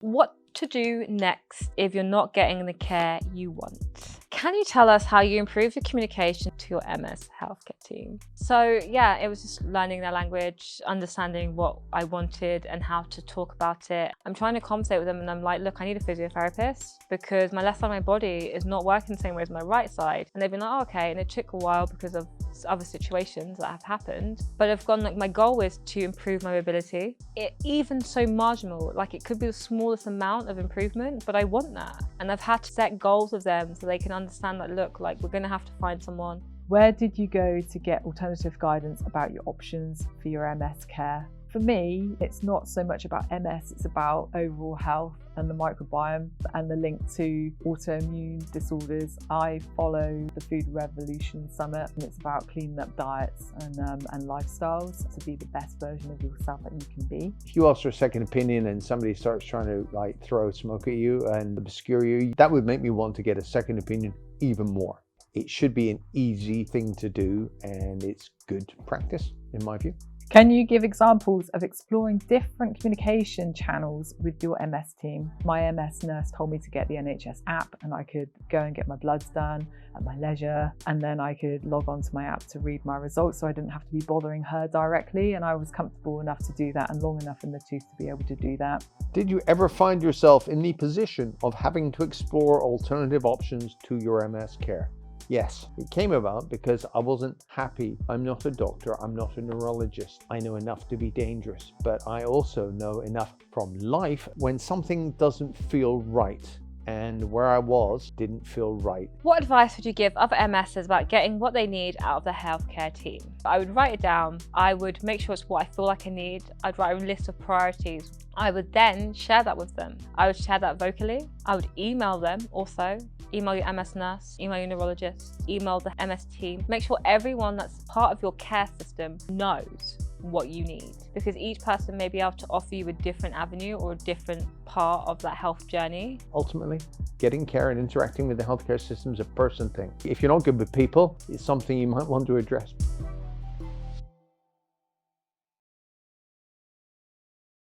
What to do next if you're not getting the care you want? Can you tell us how you improve your communication to your MS healthcare team? So yeah, it was just learning their language, understanding what I wanted and how to talk about it. I'm trying to conversate with them and I'm like, look, I need a physiotherapist because my left side of my body is not working the same way as my right side. And they've been like, oh, okay. And it took a while because of other situations that have happened. But I've gone, like, my goal is to improve my mobility. Even so marginal, like it could be the smallest amount of improvement, but I want that. And I've had to set goals with them so they can understand that, look, like we're gonna have to find someone. Where did you go to get alternative guidance about your options for your MS care? For me, it's not so much about MS, it's about overall health and the microbiome and the link to autoimmune disorders. I follow the Food Revolution Summit and it's about cleaning up diets and lifestyles to be the best version of yourself that you can be. If you ask for a second opinion and somebody starts trying to like throw smoke at you and obscure you, that would make me want to get a second opinion even more. It should be an easy thing to do and it's good practice in my view. Can you give examples of exploring different communication channels with your MS team? My MS nurse told me to get the NHS app and I could go and get my bloods done at my leisure, and then I could log onto my app to read my results so I didn't have to be bothering her directly, and I was comfortable enough to do that and long enough in the tooth to be able to do that. Did you ever find yourself in the position of having to explore alternative options to your MS care? Yes, it came about because I wasn't happy. I'm not a doctor, I'm not a neurologist. I know enough to be dangerous, but I also know enough from life when something doesn't feel right. And where I was didn't feel right. What advice would you give other MSs about getting what they need out of the healthcare team? I would write it down. I would make sure it's what I feel like I need. I'd write a list of priorities. I would then share that with them. I would share that vocally. I would email them also. Email your MS nurse, email your neurologist, email the MS team. Make sure everyone that's part of your care system knows what you need, because each person may be able to offer you a different avenue or a different part of that health journey. Ultimately, getting care and interacting with the healthcare system is a person thing. If you're not good with people, it's something you might want to address.